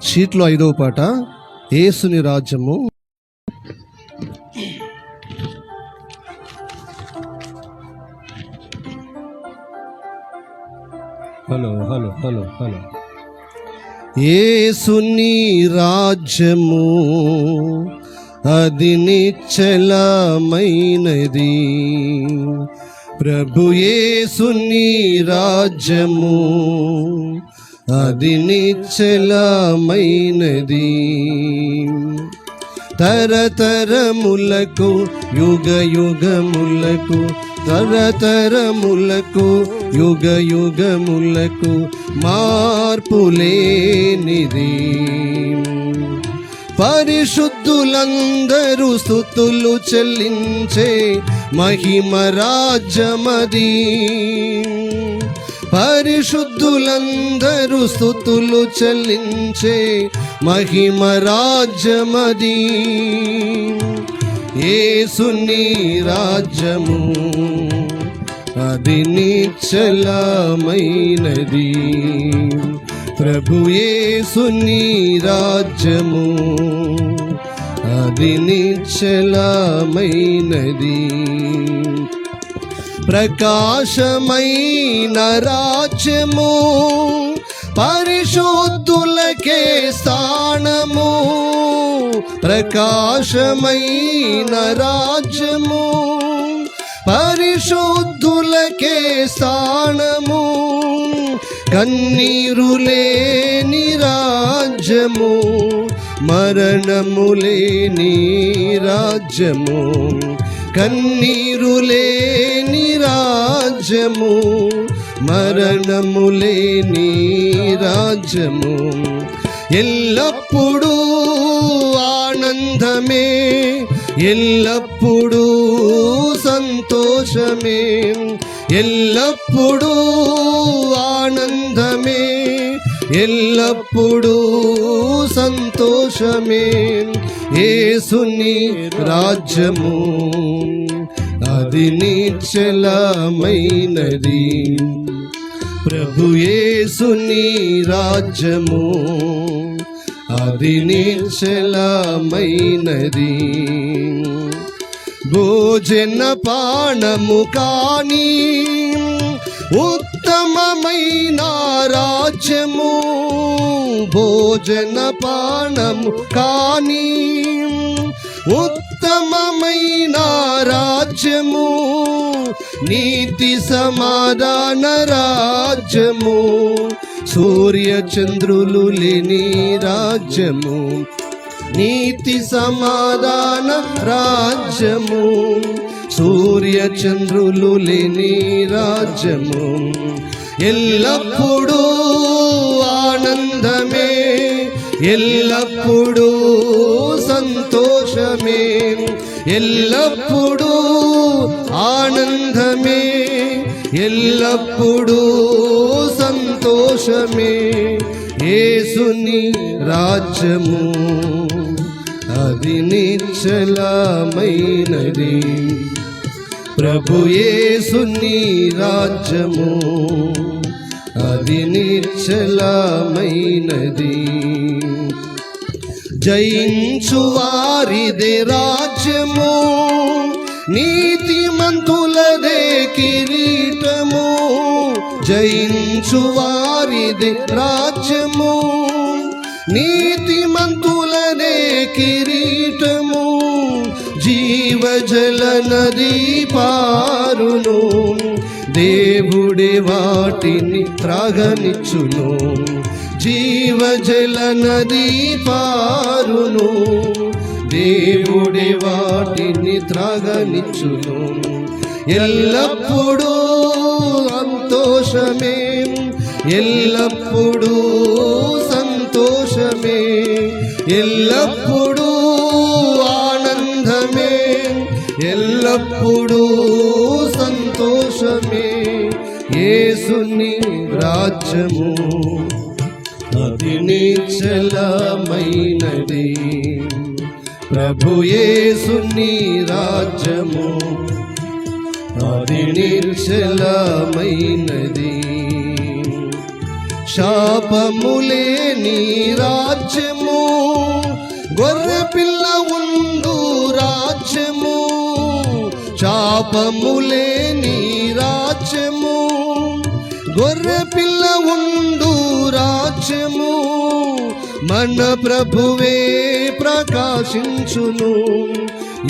షీట్లో 5వ పాట, యేసుని రాజ్యము. Hello hello hello hello. యేసుని రాజ్యము అది నిశ్చలమైనది, ప్రభు యేసుని రాజ్యము అది నిశ్చలమైనది. తరతరములకు యుగ యుగములకు, తరతరములకు యుగ యుగములకు మార్పులేనిది. పరిశుద్ధులందరూ స్తుతులు చెల్లించే మహిమ రాజ్యమది. పరిశుద్ధులందరూ స్తుతులు చెల్లించే మహిమ రాజ్యమది. యేసుని రాజ్యము అది నిశ్చలమైనది, ప్రభు యేసుని రాజ్యము అది నిశ్చలమైనది. ప్రకాశమైన రాజ్యము, పరిశుద్ధులకే స్థానము. ప్రకాశమైన రాజ్యము, పరిశుద్ధులకే స్థానము. కన్నీరు లేని రాజ్యము, మరణము లేని రాజ్యము. కన్నీరు లేని రాజ్యము, మరణము లేని రాజ్యము. ఎల్లప్పుడూ ఆనందమే, ఎల్లప్పుడూ సంతోషమే. ఎల్లప్పుడూ ఆనందమే, ఎల్లప్పుడూ సంతోషమే. యేసుని రాజ్యము అది నిశ్చలమైనది, ప్రభు యేసుని రాజ్యము అది నిశ్చలమైనది. భోజన పానము కాని ఉత్తమమైన రాజ్యము, భోజన పానము కాని ఉత్తమమైన రాజ్యము. నీతి సమాధాన రాజ్యము, సూర్య చంద్రులు లేని రాజ్యము. నీతి సమాధాన రాజ్యము, సూర్య చంద్రులు లేని రాజ్యము. ఎల్లప్పుడూ ఆనందమే, ఎల్లప్పుడూ సంతోషమే. ఎల్లప్పుడూ ఆనందమే, ఎల్లప్పుడూ సంతోషమే. యేసుని రాజ్యము అది నిశ్చలమైనది, ప్రభు యేసుని రాజ్యము అది నిశ్చలమైనది. జయించు వారిదే రాజ్యము, నీతిమంతులదే కిరీటము. జయించు వారిదే రాజ్యము, నీతిమంతులదే కిరీటము. జీవజల నది పారును, దేవుడే వాటిని త్రాగనిచ్చును. జీవజల నది పారును, దేవుడే వాటిని త్రాగనిచ్చును. ఎల్లప్పుడూ సంతోషమే, ఎల్లప్పుడూ సంతోషమే. ఎల్లప్పుడూ ఆనందమే, ఎల్లప్పుడూ సంతోషమే. యేసుని రాజ్యము అది నిశ్చలమైనది, ప్రభు యేసుని రాజ్యము అది నిశ్చలమైనది. శాపములేని రాజ్యము, గొర్రె పిల్ల ఉండు రాజ్యము, శాపములేని రాజ్యము, గొర్రె పిల్ల ఉండు రాజ్యము, మన ప్రభువే ప్రకాశించును,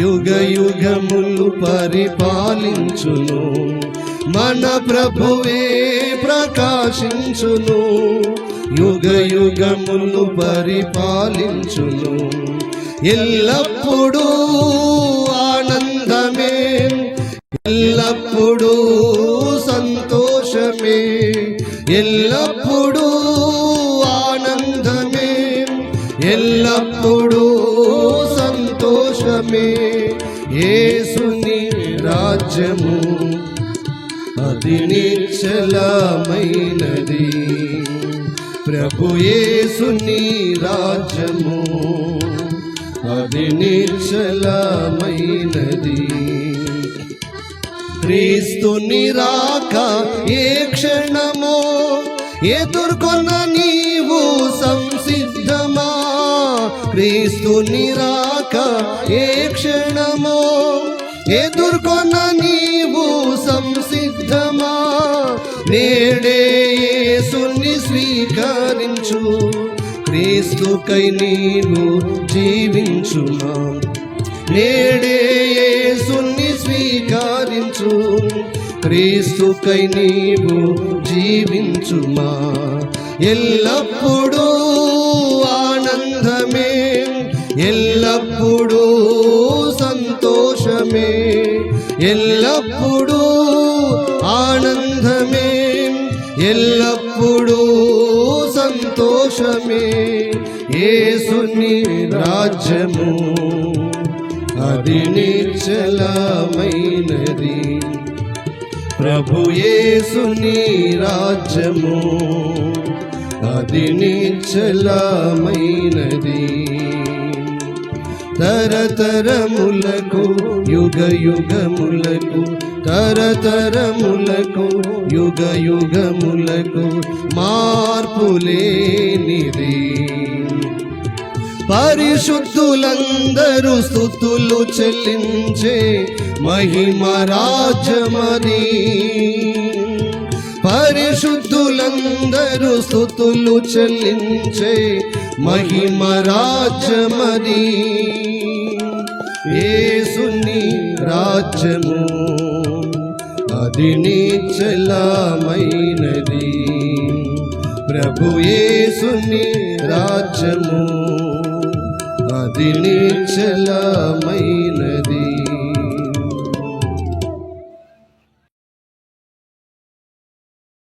యుగ యుగములు పరిపాలించును, మన ప్రభువే ప్రకాశించును, యుగ యుగములు పరిపాలించును. ఎల్లప్పుడూ ఆనందమే, ఎల్లప్పుడూ సంతోషమే, ఎల్లప్పుడూ ఆనందమే, ఎల్లప్పుడూ సంతోషమే. యేసుని రాజ్యము అది నిశ్చలమైనది, ప్రభు యేసుని రాజ్యము అది నిశ్చలమైనది. క్రీస్తుని రాక ఏ క్షణమో ఎదుర్కొన్న నీవు సంసిద్ధమా, క్రీస్తుని రాక ఏ క్షణమో ఎదుర్కొన్న నీవు సంసిద్ధమా, నేడే యేసుని స్వీకరించు, క్రీస్తుకై నీవు జీవించుమా, నేడే యేసుని స్వీకరించు, క్రీస్తుకై నీవు జీవించుమా. ఎల్లప్పుడూ ఆనందమే, ఎల్లప్పుడూ సంతోషమే, ఎల్లప్పుడూ ఆనందమే, ఎల్లప్పుడూ సంతోషమే. యేసుని రాజ్యము అది నిశ్చలమైనది, ప్రభు యేసుని రాజ్యము అది నిశ్చలమైనది. తరతరములకు యుగ యుగములకు, తరతరములకు యుగ యుగములకు మార్పులేనిది, పరిశుద్ధులందరూ స్తుతులు చెల్లించే మహిమ రాజ్యమది, పరిశుద్ధులందరూ స్తుతులు చెల్లించే మహిమ రాజ్యమది. యేసుని రాజ్యము అది నిశ్చలమైనది, ప్రభు యేసుని రాజ్యము అది నిశ్చలమైనది.